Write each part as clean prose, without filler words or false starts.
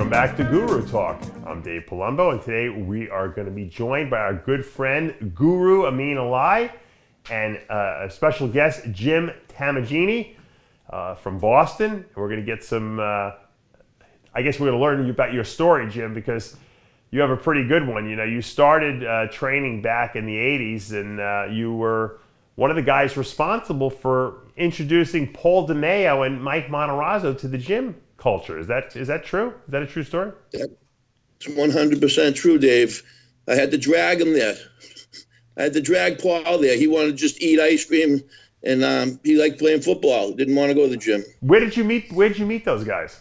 Welcome back to Guru Talk. I'm Dave Palumbo, and today we are going to be joined by our good friend, Guru Ameen Alai, and a special guest, Jim Tamagini from Boston. And we're going to get some, I guess we're going to learn about your story, Jim, because you have a pretty good one. You know, you started training back in the 80s, and you were one of the guys responsible for introducing Paul Demayo and Mike Matarazzo to the gym culture. Is that true? Is that a true story? That's 100% true, Dave. I had to drag him there. I had to drag Paul there. He wanted to just eat ice cream, and he liked playing football. Didn't want to go to the gym. Where did you meet those guys?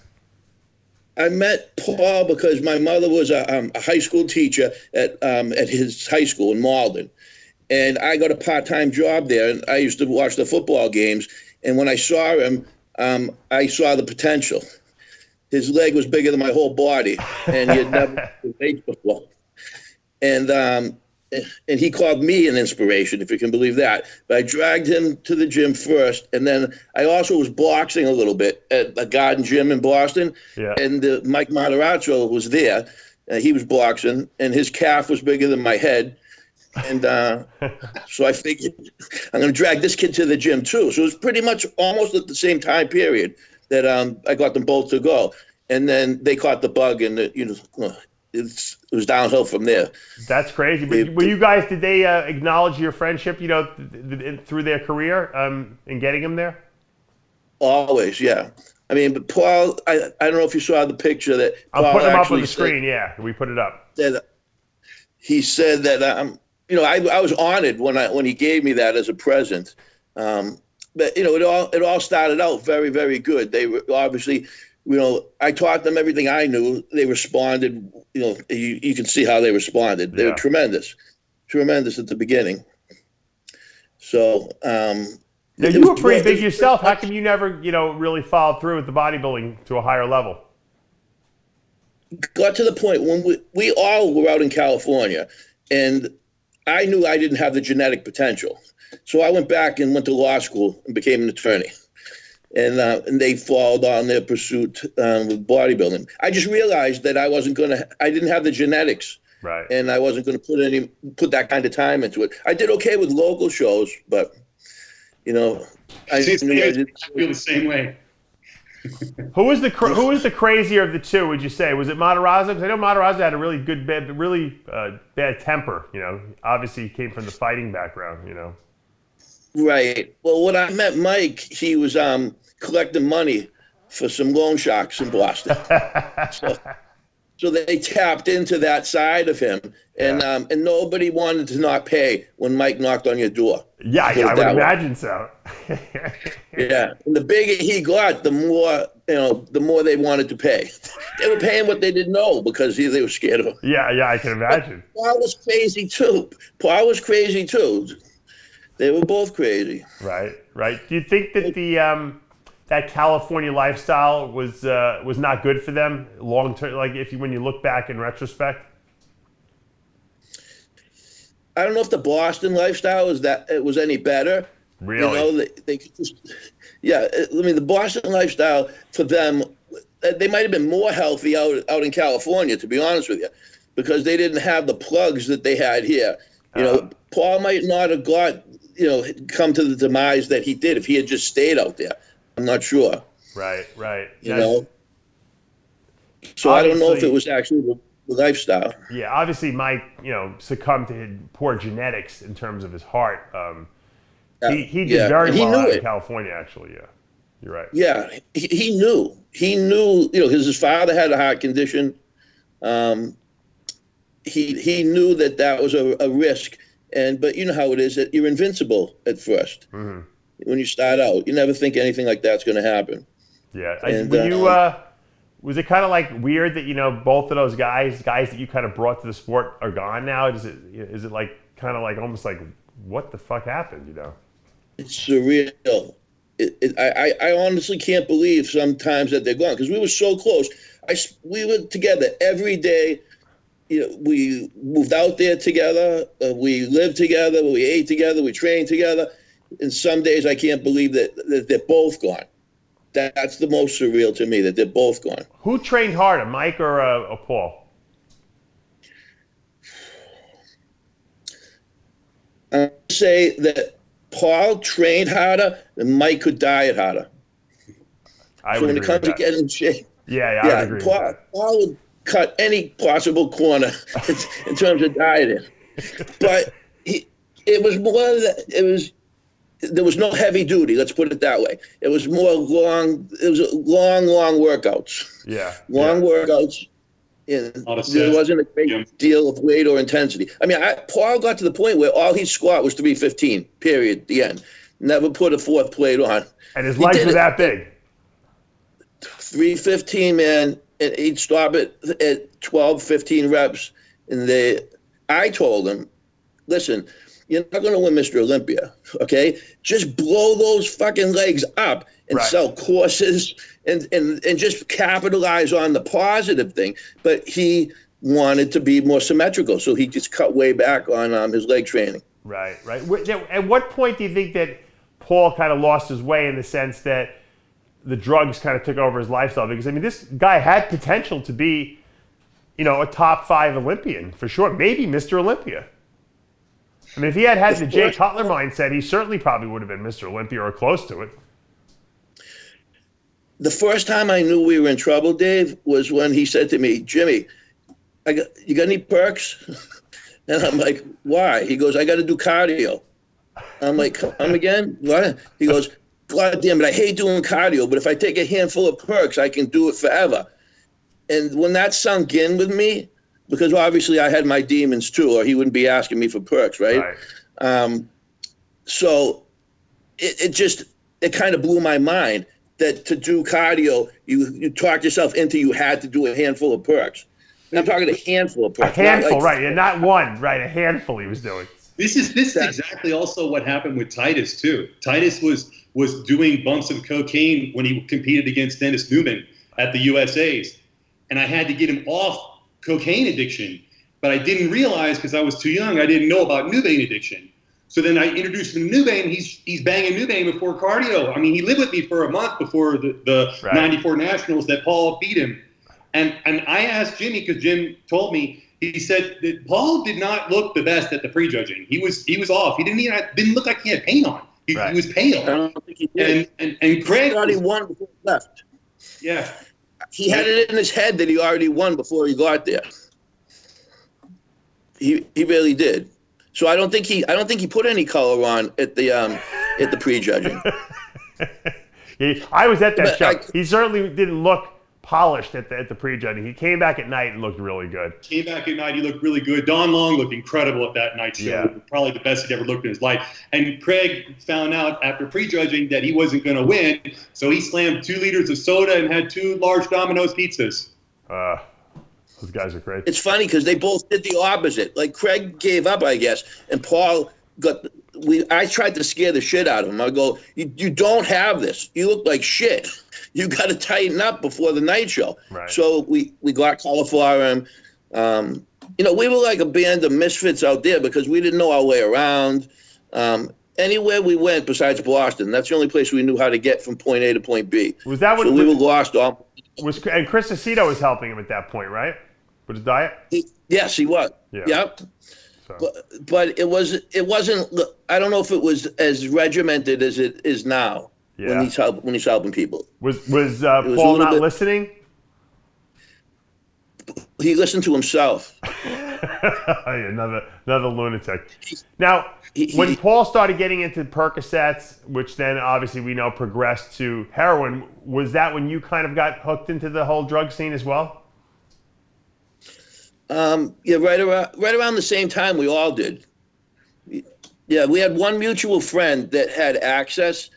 I met Paul because my mother was a high school teacher at his high school in Malden. And I got a part-time job there, and I used to watch the football games. And when I saw him, I saw the potential. His leg was bigger than my whole body, and he had never played before. And he called me an inspiration, if you can believe that. But I dragged him to the gym first, and then I also was boxing a little bit at a garden gym in Boston. Yeah. And Mike Matarazzo was there. He was boxing, and his calf was bigger than my head. And so I figured I'm going to drag this kid to the gym too. So it was pretty much almost at the same time period that I got them both to go. And then they caught the bug, and it was downhill from there. That's crazy. But were you guys, did they acknowledge your friendship, through their career in getting him there? Always, yeah. I mean, but Paul, I don't know if you saw the picture that I'll put him up on the screen. Yeah, we put it up. He said that I was honored when he gave me that as a present. But it all started out very, very good. They were obviously, I taught them everything I knew. They responded. You can see how they responded. They were tremendous at the beginning. So now you were pretty big yourself. How come you never really followed through with the bodybuilding to a higher level? Got to the point when we all were out in California, and I knew I didn't have the genetic potential. So I went back and went to law school and became an attorney. And they followed on their pursuit with bodybuilding. I just realized that I didn't have the genetics. Right. And I wasn't going to put that kind of time into it. I did okay with local shows, but, I feel the same way. Who was the crazier of the two? Would you say, was it Matarazzo? Because I know Matarazzo had a really bad temper. Obviously he came from the fighting background. Right. Well, when I met Mike, he was collecting money for some loan sharks in Boston. So they tapped into that side of him, and nobody wanted to not pay when Mike knocked on your door. Yeah, I would imagine so. Yeah, and the bigger he got, the more they wanted to pay. They were paying what they didn't know because they were scared of him. Yeah, I can imagine. But Paul was crazy too. They were both crazy. Right. Do you think that that California lifestyle was not good for them long term? Like when you look back in retrospect. I don't know if the Boston lifestyle was any better. Really? They could just, yeah. I mean, the Boston lifestyle for them, they might have been more healthy out in California, to be honest with you, because they didn't have the plugs that they had here. Paul might not have come to the demise that he did if he had just stayed out there. I'm not sure. Right. So I don't know if it was actually the lifestyle. Yeah, obviously Mike, succumbed to poor genetics in terms of his heart. He did very well out in California, actually. Yeah, you're right. Yeah, he knew. He knew, because his father had a heart condition. He knew that was a risk. But you know how it is, that you're invincible at first. Mm-hmm. When you start out, you never think anything like that's going to happen. Yeah. Was it kind of like weird that both of those guys that you kind of brought to the sport are gone now? Is it like kind of like almost like what the fuck happened? It's surreal. I honestly can't believe sometimes that they're gone, because we were so close. We were together every day. We moved out there together. We lived together. We ate together. We trained together. And some days I can't believe that they're both gone. That's the most surreal to me, that they're both gone. Who trained harder, Mike or Paul? I say that Paul trained harder and Mike could diet harder. I So would when it agree comes with to that. getting in shape, I would agree with that. Paul would cut any possible corner in terms of dieting. But it was more that there was no heavy duty. Let's put it that way. It was more long. It was long workouts. Long workouts. And there wasn't a great deal of weight or intensity. I mean, Paul got to the point where all he squat was 315. Period. The end. Never put a fourth plate on. And his legs were that big. 315, man, and he'd stop at 12, 15 reps. And I told him, listen, you're not going to win Mr. Olympia, okay? Just blow those fucking legs up and sell courses and just capitalize on the positive thing. But he wanted to be more symmetrical, so he just cut way back on his leg training. Right. At what point do you think that Paul kind of lost his way, in the sense that the drugs kind of took over his lifestyle? Because, I mean, this guy had potential to be, a top 5 Olympian for sure, maybe Mr. Olympia. I mean, if he had the Jay Cutler mindset, he certainly probably would have been Mr. Olympia or close to it. The first time I knew we were in trouble, Dave, was when he said to me, Jimmy, you got any perks? And I'm like, why? He goes, I got to do cardio. I'm like, come again? What? He goes, God damn it, I hate doing cardio, but if I take a handful of perks, I can do it forever. And when that sunk in with me, because obviously I had my demons too, or he wouldn't be asking me for perks, right? So it kind of blew my mind that to do cardio, you talked yourself into you had to do a handful of perks. And I'm talking a handful of perks. A handful, right? And not one, right? A handful he was doing. This is exactly also what happened with Titus too. Titus was doing bumps of cocaine when he competed against Dennis Newman at the USA's, and I had to get him off cocaine addiction, but I didn't realize, because I was too young, I didn't know about Nubane addiction. So then I introduced him to Nubane. He's banging Nubane before cardio. I mean, he lived with me for a month before the 94 Nationals that Paul beat him. And I asked Jimmy, because Jim told me, he said that Paul did not look the best at the prejudging. He was off. He didn't look like he had paint on. He was pale. I don't think he did. And Craig already won before he left. Yeah. He had it in his head that he already won before he got there. He really did. So I don't think he put any color on at the prejudging. I was at that show. He certainly didn't look polished at the prejudging. He came back at night and looked really good. He looked really good. Don Long looked incredible at that night show. Yeah. Probably the best he'd ever looked in his life. And Craig found out after prejudging that he wasn't going to win, so he slammed 2 liters of soda and had 2 large Domino's pizzas. Those guys are great. It's funny because they both did the opposite. Like, Craig gave up, I guess, and Paul I tried to scare the shit out of him. I go, you don't have this. You look like shit. You got to tighten up before the night show. Right. So we got color for him. We were like a band of misfits out there because we didn't know our way around. Anywhere we went besides Boston, that's the only place we knew how to get from point A to point B. Was that when we were lost all? And Chris Aceto was helping him at that point, right? With his diet? Yes, he was. Yeah. Yep. So. But it wasn't. I don't know if it was as regimented as it is now. Yeah. When he's helping people. Was Paul not listening? He listened to himself. Another lunatic. Now, when Paul started getting into Percocets, which then obviously we know progressed to heroin, was that when you kind of got hooked into the whole drug scene as well? Yeah, right around the same time we all did. Yeah, we had one mutual friend that had access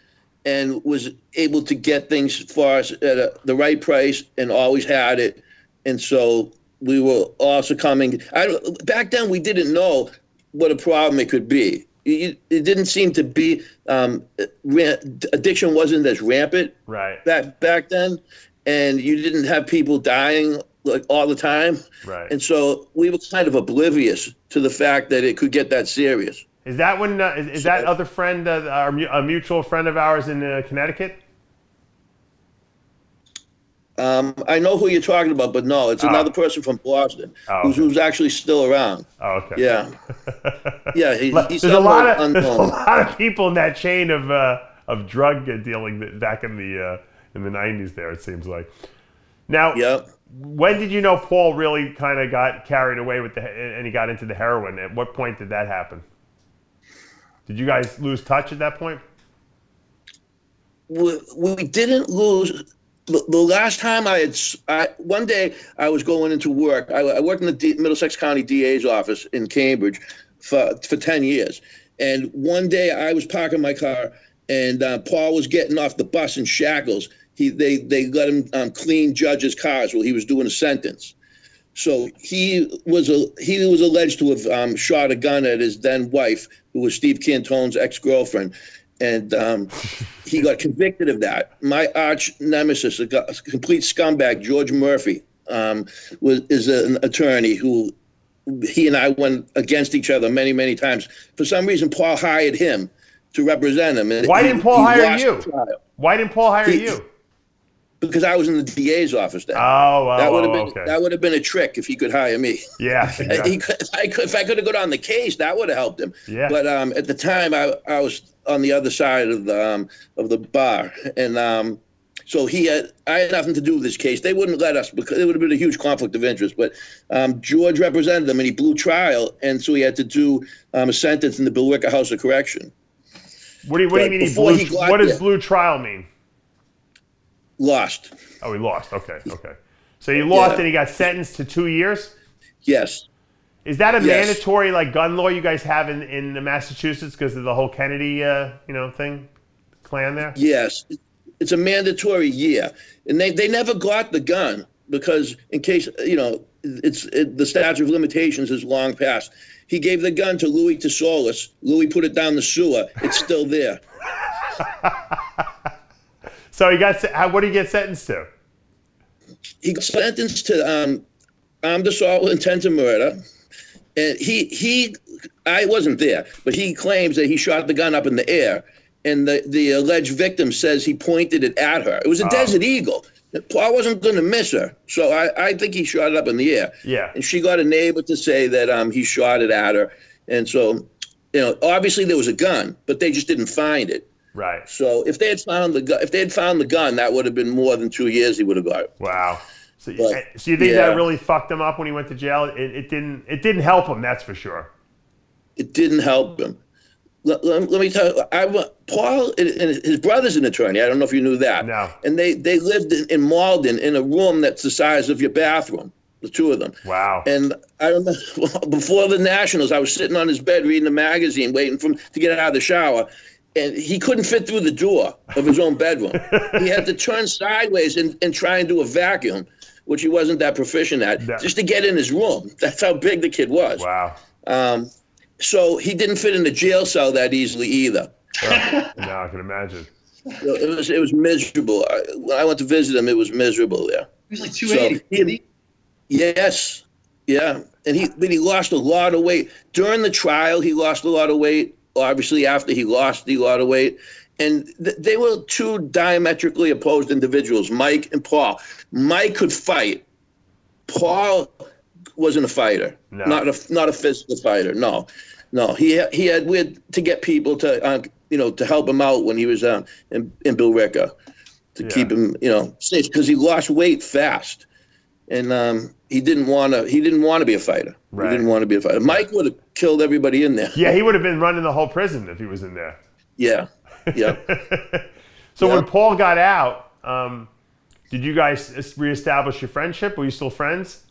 and was able to get things for us at the right price and always had it. And so we were all succumbing. Back then, we didn't know what a problem it could be. It didn't seem to be, addiction wasn't as rampant back then. And you didn't have people dying like all the time. Right. And so we were kind of oblivious to the fact that it could get that serious. Is that when, is that other friend, a mutual friend of ours in Connecticut? I know who you're talking about, but no, it's another person from Boston who's actually still around. Oh, okay. Yeah. Yeah, he's there's a lot unknown. of people in that chain of drug dealing back in the '90s. There, it seems like. Now, when did you know Paul really kind of got carried away with and he got into the heroin? At what point did that happen? Did you guys lose touch at that point? We didn't lose. The last time one day I was going into work. I worked in the Middlesex County DA's office in Cambridge for 10 years. And one day I was parking my car, and Paul was getting off the bus in shackles. They let him clean judges' cars while he was doing a sentence. So he was alleged to have shot a gun at his then wife, who was Steve Cantone's ex-girlfriend. And he got convicted of that. My arch nemesis, a complete scumbag, George Murphy, is an attorney who he and I went against each other many, many times. For some reason, Paul hired him to represent him. And Why didn't Paul hire you? Why didn't Paul hire you? Because I was in the DA's office then. That would have been a trick if he could hire me. Yeah. Exactly. If I could have got on the case, that would have helped him. Yeah. But at the time, I was on the other side of the bar, and so I had nothing to do with this case. They wouldn't let us because it would have been a huge conflict of interest. But George represented him, and he blew trial, and so he had to do a sentence in the Billerica House of Correction. What do you mean he blew? What does blue trial mean? Lost. Oh, he lost. Okay. So he lost and he got sentenced to 2 years? Yes. Is that a mandatory like gun law you guys have in Massachusetts because of the whole Kennedy thing, clan there? Yes. It's a mandatory year. And they never got the gun because in case, the statute of limitations is long past. He gave the gun to Louis Tesolis. Louis put it down the sewer. It's still there. So what did he get sentenced to? He got sentenced to armed assault with intent to murder. And I wasn't there, but he claims that he shot the gun up in the air. And the alleged victim says he pointed it at her. It was a Desert Eagle. Paul wasn't going to miss her. So I think he shot it up in the air. Yeah. And she got a neighbor to say that he shot it at her. And so, obviously there was a gun, but they just didn't find it. Right. So if they had found the gun, that would have been more than 2 years he would have got. Wow. So you think that really fucked him up when he went to jail? It didn't help him, that's for sure. It didn't help him. Let me tell you, Paul and his brother's an attorney. I don't know if you knew that. No. And they lived in Malden in a room that's the size of your bathroom, the two of them. Wow. And I remember before the Nationals, I was sitting on his bed reading a magazine, waiting to get out of the shower. And he couldn't fit through the door of his own bedroom. He had to turn sideways and try and do a vacuum, which he wasn't that proficient at, just to get in his room. That's how big the kid was. Wow. So he didn't fit in the jail cell that easily either. Oh, no, I can imagine. It was miserable. When I went to visit him, it was miserable there. He was like 280. Yes. Yeah. And he lost a lot of weight. During the trial, he lost a lot of weight. Obviously, after he lost a lot of weight. And they were two diametrically opposed individuals, Mike and Paul. Mike could fight. Paul wasn't a fighter. No. Not a physical fighter. No. We had to get people to help him out when he was in Billerica to keep him safe because he lost weight fast, and he didn't want to be a fighter. Right. He didn't want to be a fighter. Mike would have killed everybody in there. Yeah, he would have been running the whole prison if he was in there. Yeah. So when Paul got out, did you guys reestablish your friendship? Were you still friends?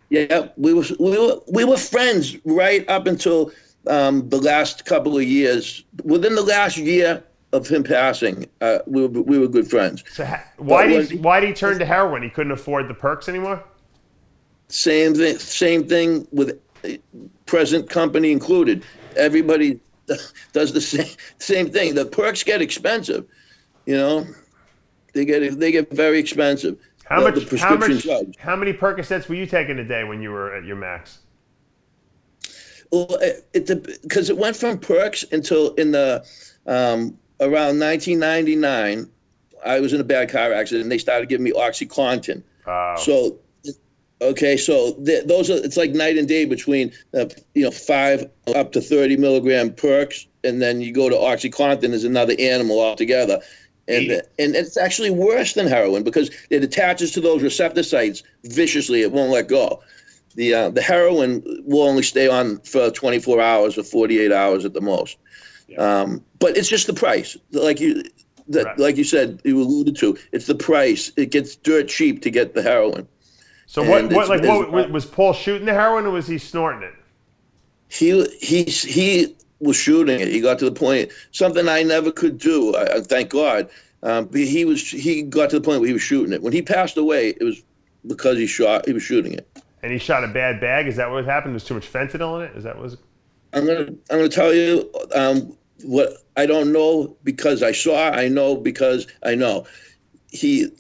Yeah, we were friends right up until the last couple of years. Within the last year of him passing, we were good friends. So why did he turn to heroin? He couldn't afford the perks anymore? Same thing with present company included. Everybody does the same thing. The perks get expensive, They get very expensive. How many Percocets were you taking a day when you were at your max? Well, because it went from perks until in the around 1999, I was in a bad car accident, and they started giving me OxyContin. Oh. So, okay, so those are, it's like night and day between 5 up to 30 milligram perks, and then you go to OxyContin as another animal altogether. And it's actually worse than heroin because it attaches to those receptor sites viciously. It won't let go. The heroin will only stay on for 24 hours or 48 hours at the most. Yeah. But it's just the price. Like you said, you alluded to, it's the price. It gets dirt cheap to get the heroin. So what was Paul shooting the heroin, or was he snorting it? He was shooting it. He got to the point, something I never could do. Thank God. He got to the point where he was shooting it. When he passed away, it was because he was shooting it. And he shot a bad bag. Is that what happened? There's too much fentanyl in it. Is that what? I'm gonna tell you what I don't know because I saw. I know because I know. He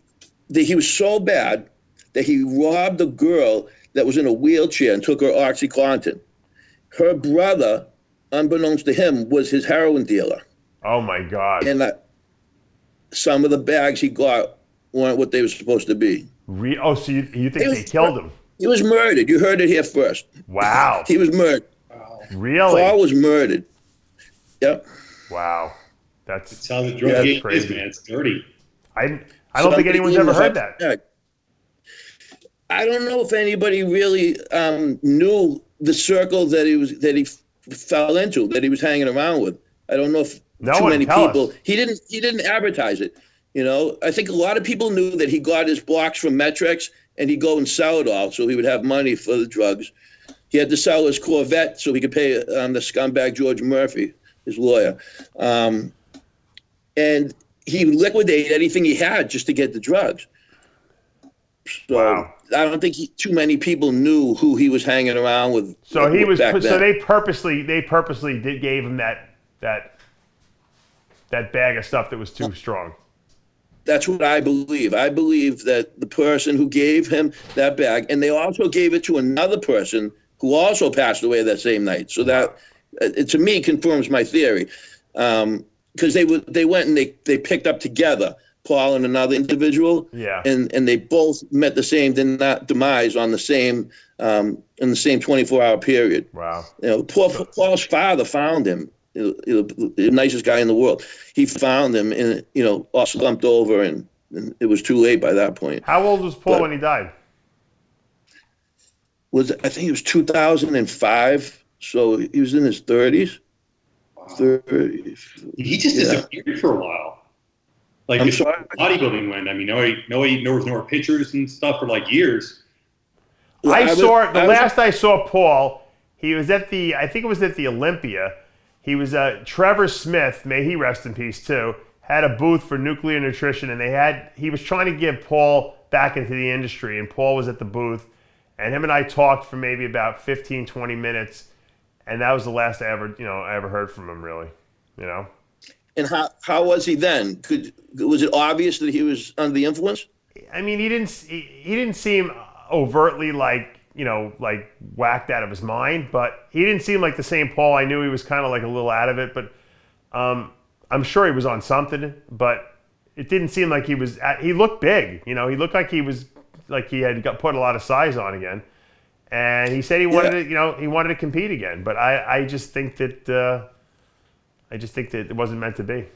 was so bad that he robbed a girl that was in a wheelchair and took her OxyContin. Her brother, unbeknownst to him, was his heroin dealer. Oh my God! And some of the bags he got weren't what they were supposed to be. So you think they killed him? He was murdered. You heard it here first. Wow. He was murdered. Wow. Really? Paul was murdered. Yep. Wow. That's how the drug game is, man. It's dirty. I don't think anyone's ever heard that. I don't know if anybody really knew the circle that he fell into, that he was hanging around with. I don't know if too many people. He didn't advertise it. I think a lot of people knew that he got his blocks from Metrex and he'd go and sell it all so he would have money for the drugs. He had to sell his Corvette so he could pay the scumbag George Murphy, his lawyer. And he liquidated anything he had just to get the drugs. So wow. I don't think too many people knew who he was hanging around with. So he was. So they purposely gave him that bag of stuff that was too strong. That's what I believe. I believe that the person who gave him that bag, and they also gave it to another person who also passed away that same night. So that, to me, confirms my theory. Because they went and they picked up together, Paul and another individual. Yeah. And they both met the same demise on the same in the same 24-hour period. Wow. Paul's father found him. The nicest guy in the world. He found him and all slumped over, and it was too late by that point. How old was Paul when he died? I think it was 2005, so he was in his 30s. Wow. 30s. He just disappeared for a while. Like his bodybuilding went. I mean, there was no pictures and stuff for like years. I saw Paul, he was I think it was at the Olympia. He was Trevor Smith, may he rest in peace too, had a booth for nuclear nutrition, and he was trying to get Paul back into the industry, and Paul was at the booth, and him and I talked for maybe about 15, 20 minutes, and that was the last I ever heard from him, really, And how was he then? Was it obvious that he was under the influence? I mean, he didn't seem overtly like whacked out of his mind, but he didn't seem like the same Paul. I knew he was kind of like a little out of it, but I'm sure he was on something, but it didn't seem like he was, he looked big, he looked like he was, like he had put a lot of size on again. And he said he wanted to, he wanted to compete again, but I just think that, it wasn't meant to be,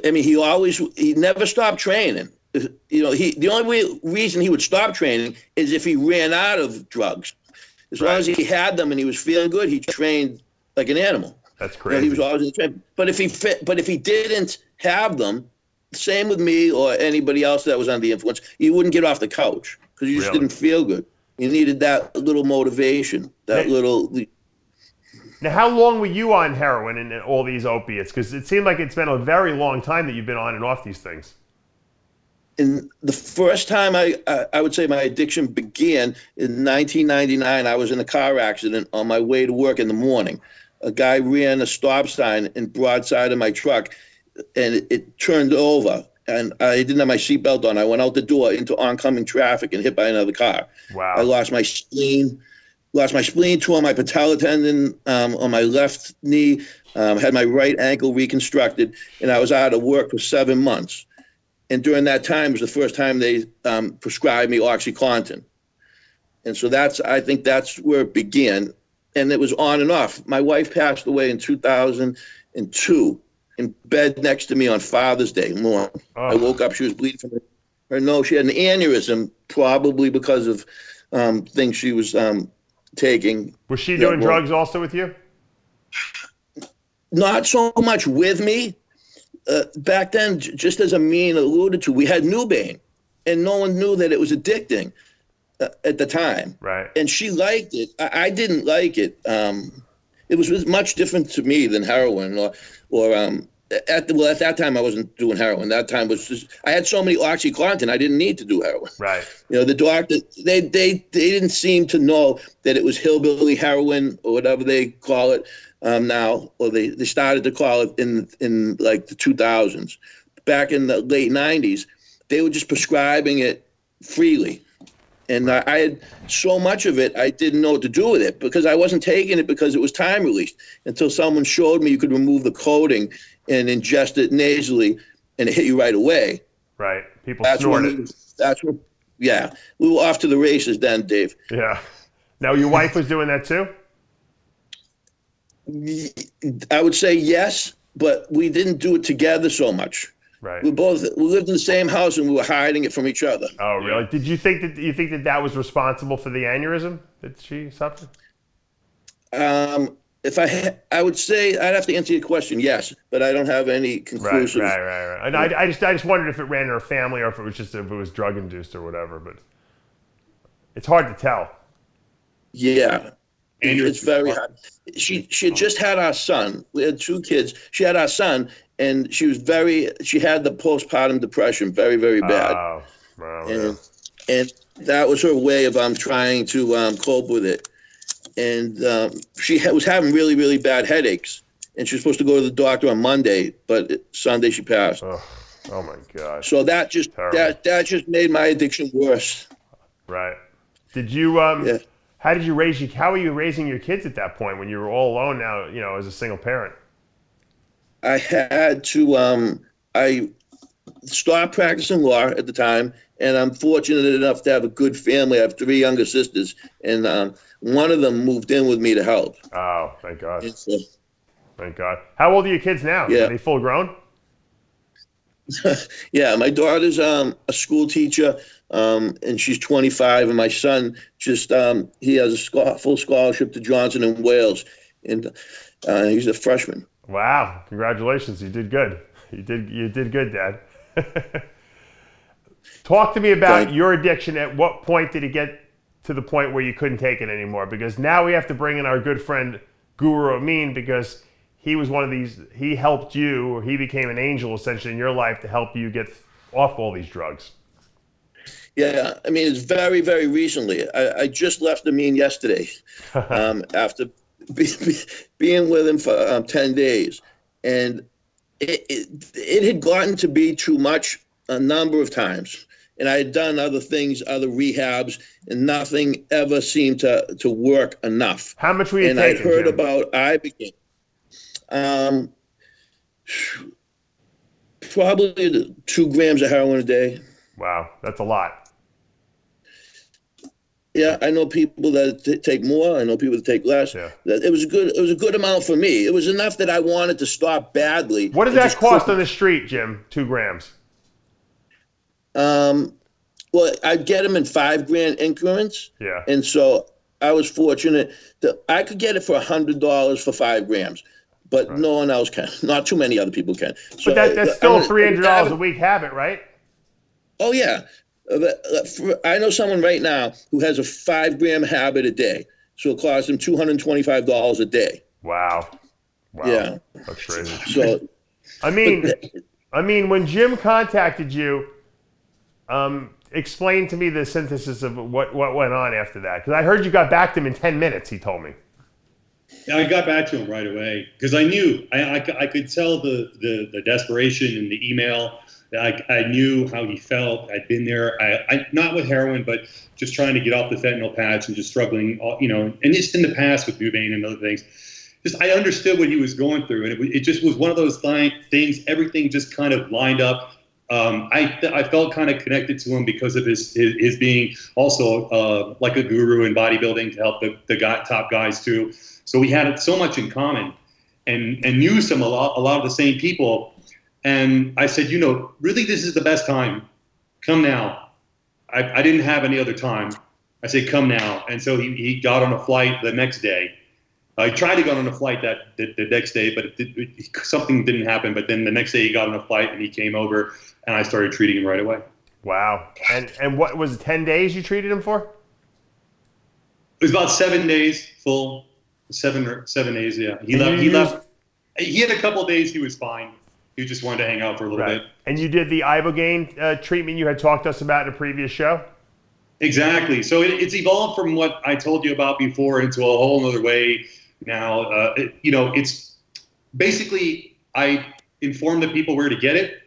I mean, he never stopped training. The only reason he would stop training is if he ran out of drugs. As long as he had them and he was feeling good, he trained like an animal. That's crazy. He was always in the training. But if he didn't have them, same with me or anybody else that was under the influence, you wouldn't get off the couch because you just didn't feel good. You needed that little motivation, Now, how long were you on heroin and all these opiates? Because it seemed like it's been a very long time that you've been on and off these things. And the first time I would say my addiction began in 1999, I was in a car accident on my way to work in the morning. A guy ran a stop sign and broadside of my truck, and it turned over. And I didn't have my seatbelt on. I went out the door into oncoming traffic and hit by another car. Wow. I lost my spleen. lost my spleen, tore my patella tendon on my left knee, had my right ankle reconstructed, and I was out of work for 7 months. And during that time was the first time they prescribed me OxyContin. And so I think that's where it began. And it was on and off. My wife passed away in 2002 in bed next to me on Father's Day morning. Oh. I woke up, she was bleeding from her nose. She had an aneurysm, probably because of things she was taking. Was she doing drugs also with you? Not so much with me. Back then, just as Ameen alluded to, we had Nubane, and no one knew that it was addicting at the time. Right. And she liked it. I didn't like it. It was much different to me than heroin, or at that time I wasn't doing heroin. That time was just, I had so many OxyContin, I didn't need to do heroin. Right. The doctor, they didn't seem to know that it was hillbilly heroin or whatever they call it now, or they started to call it in like the 2000s. Back in the late 90s, they were just prescribing it freely. And I had so much of it, I didn't know what to do with it because I wasn't taking it because it was time released until someone showed me you could remove the coating and ingest it nasally and it hit you right away. Right. People snort it. Yeah. We were off to the races then, Dave. Yeah. Now, your wife was doing that too? I would say yes, but we didn't do it together so much. Right. We lived in the same house and we were hiding it from each other. Oh, really? Did you think that was responsible for the aneurysm that she suffered? If I would say I'd have to answer your question, yes, but I don't have any conclusive. Right. And I just wondered if it ran in her family or if it was drug induced or whatever, but it's hard to tell. Yeah. It's very hard. She had just had our son. We had 2 kids. She had our son, and she had the postpartum depression, very, very bad. Oh, wow. And that was her way of trying to cope with it. And she was having really, really bad headaches, and she was supposed to go to the doctor on Monday, but Sunday she passed. Oh my gosh. So that just made my addiction worse. Right. Did you Yeah. How were you raising your kids at that point when you were all alone now, as a single parent? I had to, I stopped practicing law at the time, and I'm fortunate enough to have a good family. I have 3 younger sisters, and one of them moved in with me to help. Oh, thank God. So, thank God. How old are your kids now? Yeah. Are they full grown? Yeah, my daughter's a school teacher, and she's 25, and my son just he has a full scholarship to Johnson and Wales, and he's a freshman. Wow! Congratulations, you did good. You did good, Dad. Talk to me about your addiction. At what point did it get to the point where you couldn't take it anymore? Because now we have to bring in our good friend Guru Ameen, because he was one of these. He helped you, or he became an angel essentially in your life to help you get off all these drugs. Yeah, I mean, it's very, very recently. I just left Ameen yesterday after being with him for 10 days. And it had gotten to be too much a number of times. And I had done other things, other rehabs, and nothing ever seemed to work enough. How much were you taking, And I heard Jim? about Ibogaine. Probably 2 grams of heroin a day. Wow, that's a lot. Yeah, I know people that take more. I know people that take less. Yeah. It was a good amount for me. It was enough that I wanted to stop badly. What does that cost on the street, Jim? 2 grams. Well, I'd get them in 5 grand increments. Yeah. And so I was fortunate that I could get it for $100 for 5 grams, but no one else can. Not too many other people can. So But that's still a $300 a week habit, right? Oh yeah. I know someone right now who has a 5 gram habit a day. So it costs him $225 a day. Wow. Yeah. That's crazy. So, I mean, when Jim contacted you, explain to me the synthesis of what went on after that. Because I heard you got back to him in 10 minutes, he told me. Yeah, I got back to him right away because I knew I could tell the desperation in the email. I knew how he felt. I'd been there. I not with heroin, but just trying to get off the fentanyl patch and just struggling, and just in the past with Nubain and other things. Just I understood what he was going through, and it just was one of those things. Everything just kind of lined up. I felt kind of connected to him because of his being also like a guru in bodybuilding to help the top guys too. So we had so much in common, and knew a lot of the same people. And I said, really, this is the best time. Come now. I didn't have any other time. I said, come now. And so he got on a flight the next day. I tried to get on a flight the next day, but something didn't happen. But then the next day he got on a flight and he came over, and I started treating him right away. Wow. And what was it, 10 days you treated him for? It was about 7 days full. 7 days, yeah. He left. He had a couple of days he was fine. He just wanted to hang out for a little bit. And you did the Ibogaine treatment you had talked to us about in a previous show? Exactly. So it's evolved from what I told you about before into a whole other way now. It's basically I inform the people where to get it.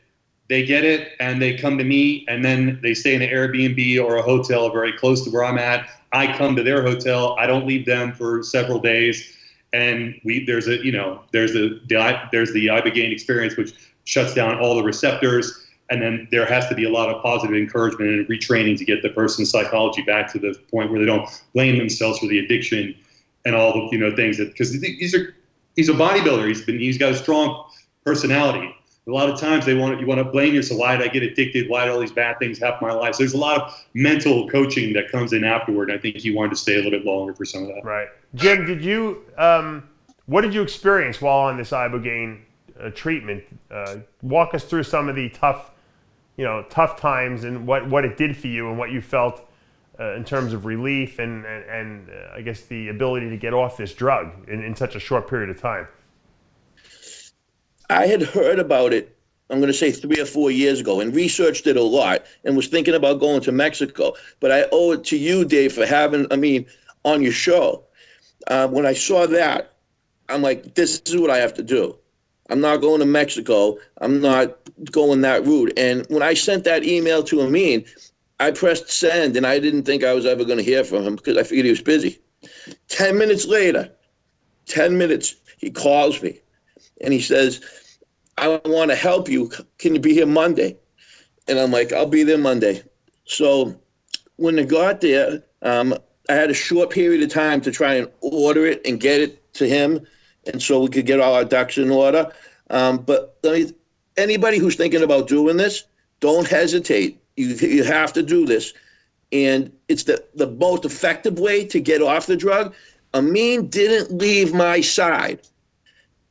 They get it, and they come to me, and then they stay in an Airbnb or a hotel very close to where I'm at. I come to their hotel. I don't leave them for several days. And there's the Ibogaine experience, which shuts down all the receptors, and then there has to be a lot of positive encouragement and retraining to get the person's psychology back to the point where they don't blame themselves for the addiction and all the things that, because he's a bodybuilder. He's got a strong personality. A lot of times you want to blame yourself. Why did I get addicted? Why did all these bad things happen in my life? So there's a lot of mental coaching that comes in afterward. And I think he wanted to stay a little bit longer for some of that. Right. Jim, what did you experience while on this Ibogaine treatment? Walk us through some of the tough times and what it did for you and what you felt in terms of relief and I guess the ability to get off this drug in such a short period of time. I had heard about it, I'm going to say 3 or 4 years ago, and researched it a lot and was thinking about going to Mexico. But I owe it to you, Dave, for having Ameen on your show. When I saw that, I'm like, this is what I have to do. I'm not going to Mexico. I'm not going that route. And when I sent that email to Ameen, I pressed send, and I didn't think I was ever going to hear from him because I figured he was busy. 10 minutes later, he calls me, and he says, I want to help you. Can you be here Monday? And I'm like, I'll be there Monday. So when I got there, I had a short period of time to try and order it and get it to him, and so we could get all our ducks in order. But anybody who's thinking about doing this, don't hesitate. You have to do this. And it's the most effective way to get off the drug. Ameen didn't leave my side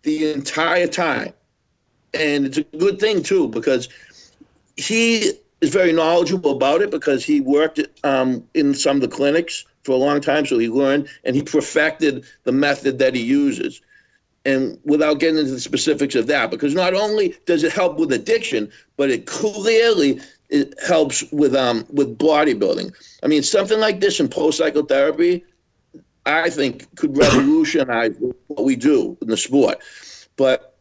the entire time. And it's a good thing, too, because he is very knowledgeable about it because he worked in some of the clinics for a long time. So he learned and he perfected the method that he uses. And without getting into the specifics of that, because not only does it help with addiction, but it clearly helps with bodybuilding. I mean, something like this in post-psychotherapy, I think could revolutionize what we do in the sport. But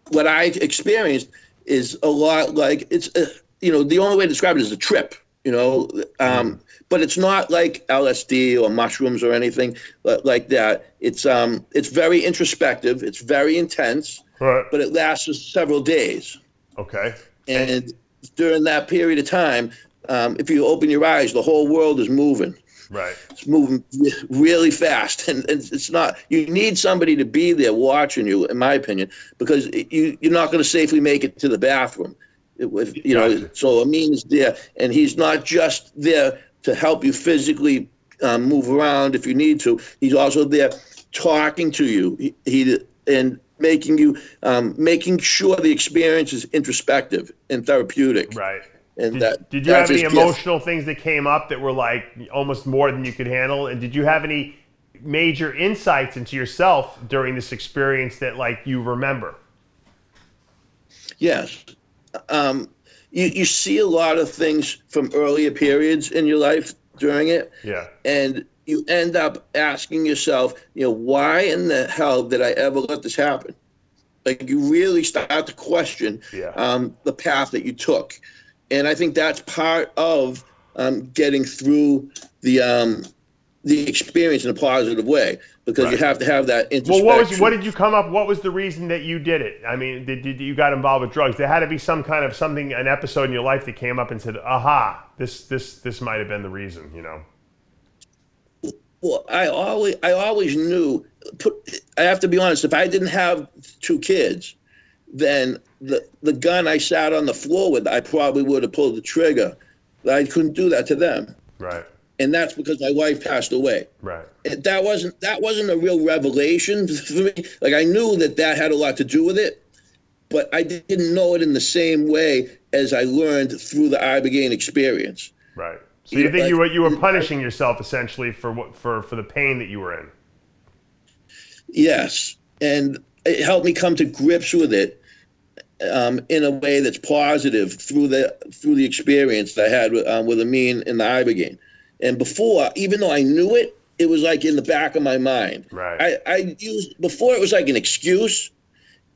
what I experienced is a lot like it's, the only way to describe it is a trip, but it's not like LSD or mushrooms or anything like that. It's very introspective. It's very intense, right, but it lasts several days. Okay. And during that period of time, if you open your eyes, the whole world is moving. Right. It's moving really fast, and it's not. You need somebody to be there watching you, in my opinion, because you're not going to safely make it to the bathroom. So Ameen is there, and he's not just there to help you physically move around if you need to. He's also there talking to you, and making sure the experience is introspective and therapeutic. Right. And did you have any emotional things that came up that were like almost more than you could handle? And did you have any major insights into yourself during this experience that you remember? Yes. You see a lot of things from earlier periods in your life during it. Yeah. And you end up asking yourself, why in the hell did I ever let this happen? Like you really start to question the path that you took. And I think that's part of getting through the experience in a positive way, because you have to have that introspection. Well, what did you come up? What was the reason that you did it? I mean, did you got involved with drugs? There had to be some kind of an episode in your life that came up and said, "Aha, this might have been the reason," you know. Well, I always knew. I have to be honest. If I didn't have 2 kids, then the gun I sat on the floor with, I probably would have pulled the trigger. I couldn't do that to them. Right. And that's because my wife passed away. Right. And that wasn't a real revelation for me. Like I knew that had a lot to do with it, but I didn't know it in the same way as I learned through the Ibogaine experience. Right. So you think you were punishing yourself essentially for the pain that you were in? Yes, and it helped me come to grips with it in a way that's positive through the experience that I had with Ameen and the Ibogaine. And before, even though I knew it, it was like in the back of my mind. Right. Before it was like an excuse,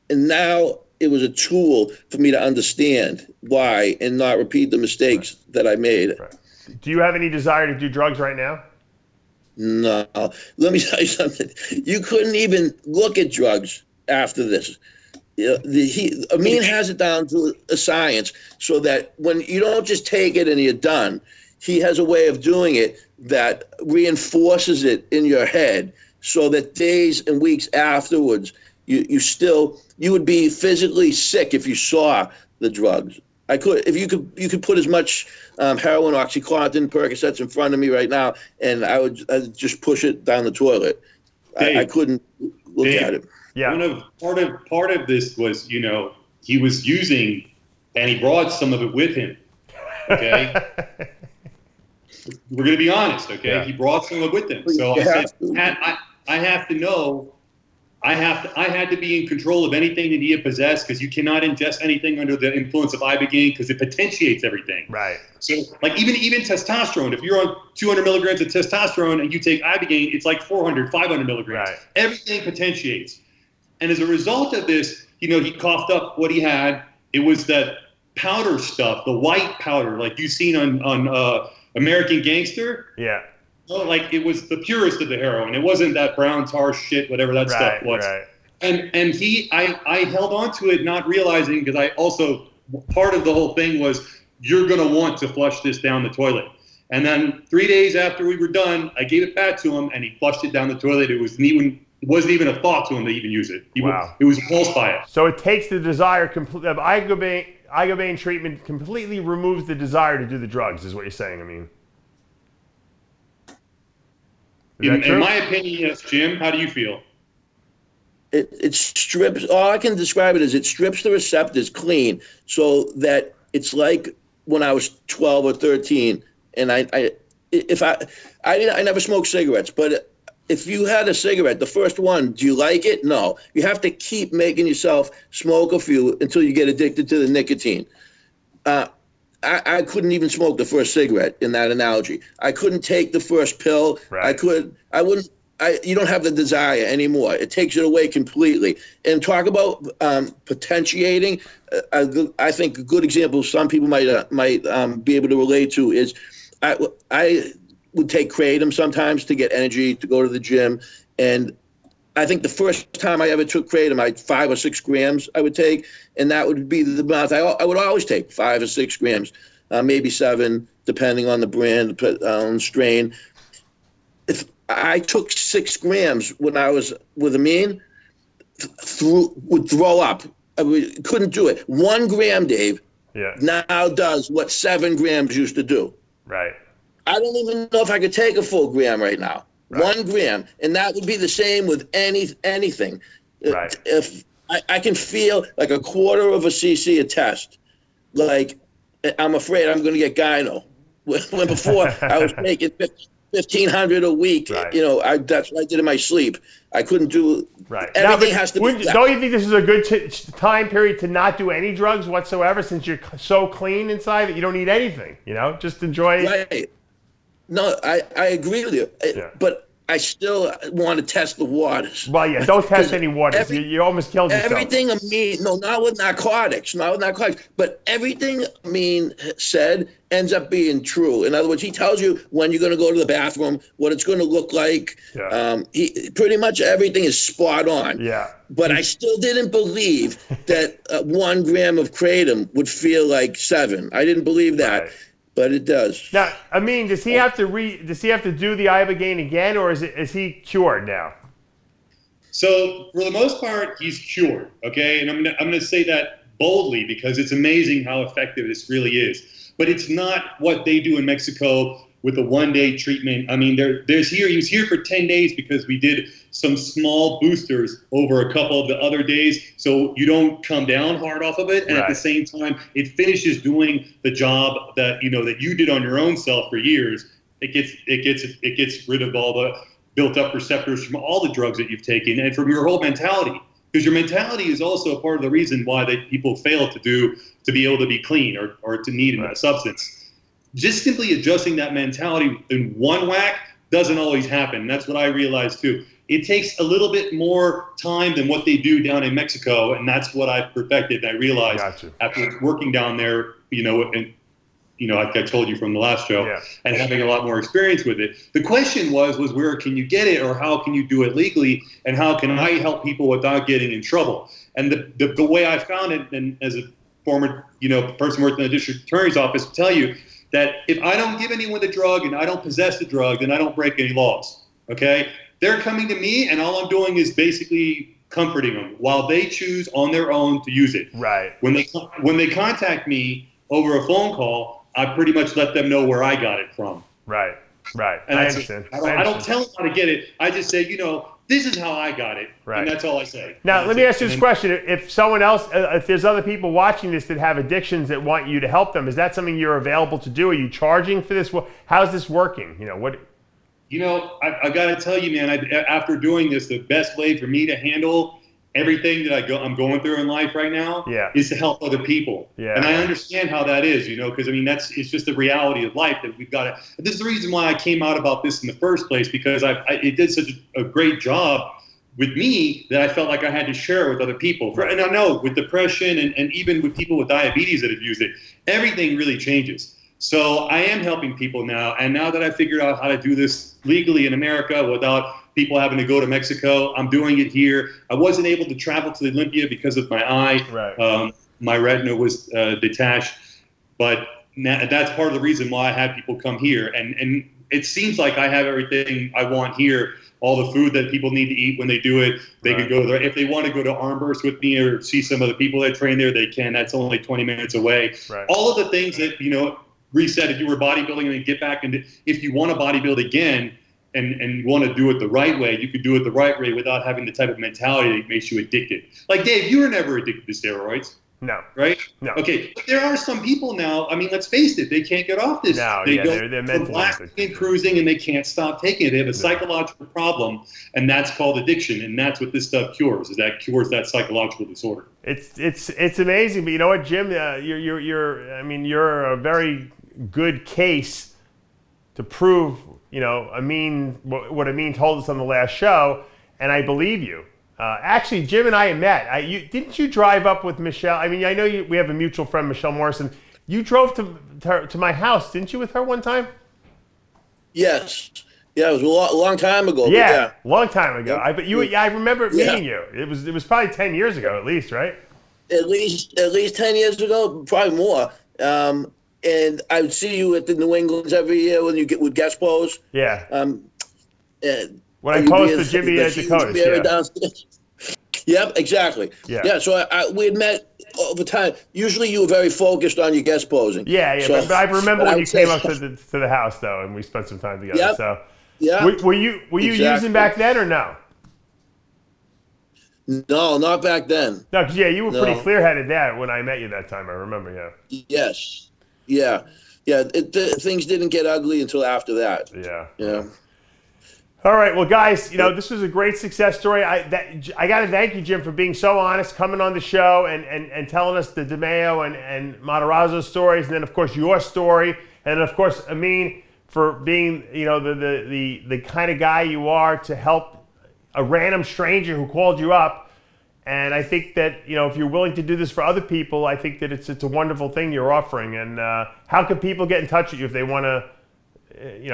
and now it was a tool for me to understand why and not repeat the mistakes that I made. Right. Do you have any desire to do drugs right now? No. Let me tell you something. You couldn't even look at drugs after this. Ameen has it down to a science, so that when you don't just take it and you're done, he has a way of doing it that reinforces it in your head, so that days and weeks afterwards, you would be physically sick if you saw the drugs. If you could put as much heroin, OxyContin, Percocets in front of me right now, and I'd just push it down the toilet. I couldn't look at it. Yeah. Part of this was, he was using, and he brought some of it with him. Okay. We're going to be honest, okay? Yeah. He brought some of it with him. So I said, I have to know. I had to be in control of anything that he had possessed, because you cannot ingest anything under the influence of Ibogaine, because it potentiates everything. Right. So, like even testosterone, if you're on 200 milligrams of testosterone and you take Ibogaine, it's like 400, 500 milligrams. Right. Everything potentiates. And as a result of this, he coughed up what he had. It was that powder stuff, the white powder, like you've seen on American Gangster. Yeah. Like it was the purest of the heroin. It wasn't that brown tar shit, whatever that stuff was. Right. And I held on to it, not realizing, because I also, part of the whole thing was, you're going to want to flush this down the toilet. And then 3 days after we were done, I gave it back to him, and he flushed it down the toilet. It wasn't even a thought to him to even use it. It was repulsed by it. So it takes the desire of Ibogaine treatment completely removes the desire to do the drugs, is what you're saying, I mean. In my opinion, yes. Jim, how do you feel? It strips. All I can describe it as it strips the receptors clean, so that it's like when I was 12 or 13, and I never smoked cigarettes, but if you had a cigarette, the first one, do you like it? No. You have to keep making yourself smoke a few until you get addicted to the nicotine. I couldn't even smoke the first cigarette in that analogy. I couldn't take the first pill. Right. You don't have the desire anymore. It takes it away completely. And talk about potentiating. I think a good example some people might be able to relate to is I would take kratom sometimes to get energy to go to the gym. And I think the first time I ever took kratom, 5 or 6 grams I would take, and that would be the amount I would always take, 5 or 6 grams, maybe 7, depending on the brand, strain. If I took 6 grams when I was with Ameen, would throw up. Couldn't do it. 1 gram, Dave, now does what 7 grams used to do. Right. I don't even know if I could take a full gram right now. Right. 1 gram, and that would be the same with anything. Right. If I can feel like a quarter of a cc a test, like I'm afraid I'm going to get gyno. When before I was making 1,500 a week. Right. That's what I did in my sleep. I couldn't do. Right. Everything has to be. Don't you think this is a good time period to not do any drugs whatsoever, since you're so clean inside that you don't need anything? Just enjoy. Right. No, I agree with you. But I still want to test the waters. Well, yeah, don't test any waters. You almost killed yourself. Everything Ameen, no, not with narcotics, but everything Ameen said ends up being true. In other words, he tells you when you're going to go to the bathroom, what it's going to look like. Yeah. He pretty much everything is spot on. Yeah. But I still didn't believe that 1 gram of kratom would feel like 7. I didn't believe that. Right. But it does. Now, I mean, does he have to do the ibogaine again, or is he cured now? So for the most part, he's cured. Okay, and I'm gonna say that boldly because it's amazing how effective this really is. But it's not what they do in Mexico with a 1-day treatment. I mean, he was here for 10 days because we did some small boosters over a couple of the other days, so you don't come down hard off of it, and at the same time, it finishes doing the job that you did on your own self for years. It gets rid of all the built-up receptors from all the drugs that you've taken and from your whole mentality. Because your mentality is also a part of the reason why people fail to be able to be clean or to need a substance. Just simply adjusting that mentality in one whack doesn't always happen. And that's what I realized too. It takes a little bit more time than what they do down in Mexico, and that's what I've perfected. And I realized after working down there, like I told you from the last show, and having a lot more experience with it. The question was where can you get it, or how can you do it legally, and how can I help people without getting in trouble? And the way I found it, and as a former person working in the district attorney's office, to tell you that if I don't give anyone the drug and I don't possess the drug, then I don't break any laws. Okay, they're coming to me, and all I'm doing is basically comforting them while they choose on their own to use it. Right. When they contact me over a phone call, I pretty much let them know where I got it from. Right. And I understand. I don't tell them how to get it. I just say, this is how I got it. Right. And that's all I say. Now, let me ask you this question. If someone else, if there's other people watching this that have addictions that want you to help them, is that something you're available to do? Are you charging for this? How's this working? I got to tell you, man, after doing this, the best way for me to handle everything that I'm going through in life right now is to help other people. Yeah. And I understand how that is, because it's just the reality of life that we've got to. This is the reason why I came out about this in the first place, because it did such a great job with me that I felt like I had to share it with other people. And I know with depression and even with people with diabetes that have used it, everything really changes. So I am helping people now. And now that I figured out how to do this legally in America without people having to go to Mexico, I'm doing it here. I wasn't able to travel to the Olympia because of my eye. Right. My retina was detached. But that's part of the reason why I have people come here. And it seems like I have everything I want here. All the food that people need to eat when they do it, they could go there. If they want to go to Armburst with me or see some of the people that train there, they can. That's only 20 minutes away. Right. All of the things that, reset if you were bodybuilding and get back into, if you want to bodybuild again and want to do it the right way, you could do it the right way without having the type of mentality that makes you addicted. Like Dave, you were never addicted to steroids. No. Right? No. Okay. But there are some people now, I mean, let's face it, they can't get off this. No, they're mentally relaxing and cruising, and they can't stop taking it. They have a psychological problem, and that's called addiction, and that's what this stuff cures, cures that psychological disorder. It's amazing, but you know what, Jim? You're a very good case to prove, Ameen, what Ameen told us on the last show, and I believe you. Actually, Jim and I met. Didn't you drive up with Michelle? I mean, I know we have a mutual friend, Michelle Morrison. You drove to my house, didn't you, with her one time? Yes. Yeah, it was a long time ago. Yeah, long time ago. I remember meeting you. It was probably 10 years ago, at least, right? At least 10 years ago, probably more. And I would see you at the New Englands every year when you with guest pose. Yeah. When I posed for Jimmy at Dakota's, Yep, exactly. Yeah. So we had met over time. Usually, you were very focused on your guest posing. Yeah. So, but I remember when you came up to the house though, and we spent some time together. Yep. So, were you using back then or no? No, not back then. No, because you were pretty clear-headed there when I met you that time. I remember. Yeah. Yes. Yeah. Things didn't get ugly until after that. Yeah. All right, well, guys, this was a great success story. I got to thank you, Jim, for being so honest, coming on the show and telling us the Demayo and Matarazzo stories, and then, of course, your story, and, of course, Ameen, for being, the kind of guy you are to help a random stranger who called you up. And I think that, if you're willing to do this for other people, I think that it's a wonderful thing you're offering. And how can people get in touch with you if they want to,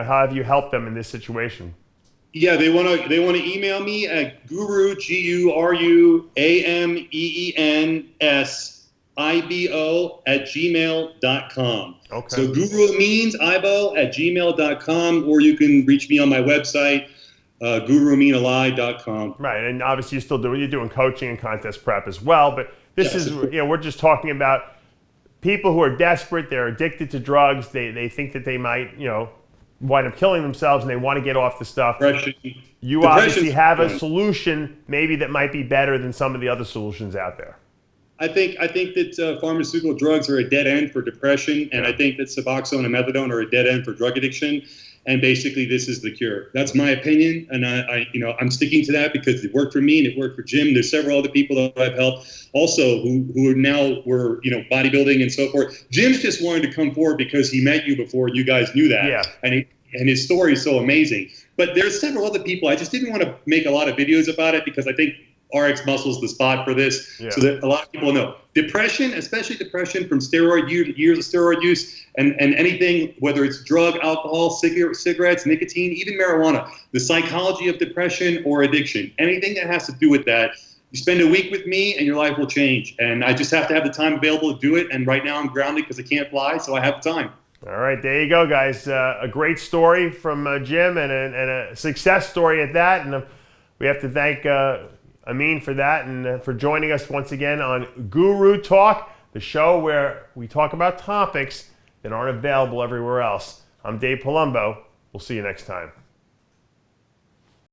how have you helped them in this situation? Yeah, they want to email me at Guru GuruAmeenSIBO @gmail.com. Okay. So GuruAmeenSIBO @gmail.com, or you can reach me on my website, GuruAmeenAlai.com. Right, and obviously you're doing coaching and contest prep as well. But this is, we're just talking about people who are desperate. They're addicted to drugs. They think that they might, wind up killing themselves, and they want to get off the stuff. You obviously have a solution maybe that might be better than some of the other solutions out there. I think that pharmaceutical drugs are a dead end for depression, and I think that Suboxone and methadone are a dead end for drug addiction. And basically, this is the cure. That's my opinion, and I'm sticking to that because it worked for me and it worked for Jim. There's several other people that I've helped also who are now were bodybuilding and so forth. Jim's just wanted to come forward because he met you before, and you guys knew that. Yeah. And his story is so amazing. But there's several other people. I just didn't want to make a lot of videos about it because I think RX Muscle's the spot for this, so that a lot of people know. Depression, especially depression from years of steroid use, and anything, whether it's drug, alcohol, cigarettes, nicotine, even marijuana, the psychology of depression or addiction, anything that has to do with that, you spend a week with me and your life will change. And I just have to have the time available to do it. And right now I'm grounded because I can't fly, so I have the time. All right, there you go, guys. A great story from Jim, and a success story at that. And we have to thank Ameen for that, and for joining us once again on Guru Talk, the show where we talk about topics that aren't available everywhere else. I'm Dave Palumbo. We'll see you next time.